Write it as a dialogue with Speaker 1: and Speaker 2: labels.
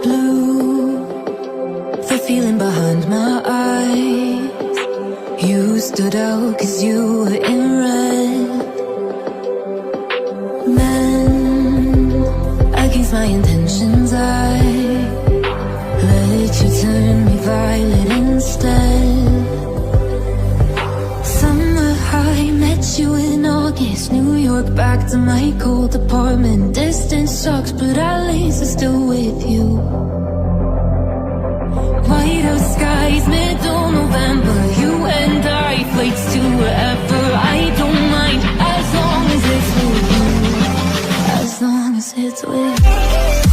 Speaker 1: Blue, the feeling behind my eyes. You stood out 'cause you were in red. Men, against my intentions, I let you turn me violet instead. Summer high, met you in August. New York, back to my cold apartment. Distance sucks, but at least I'm still with you. White out skies, middle November. You and I, flights to wherever. I don't mind, as long as it's with you. As long as it's with you.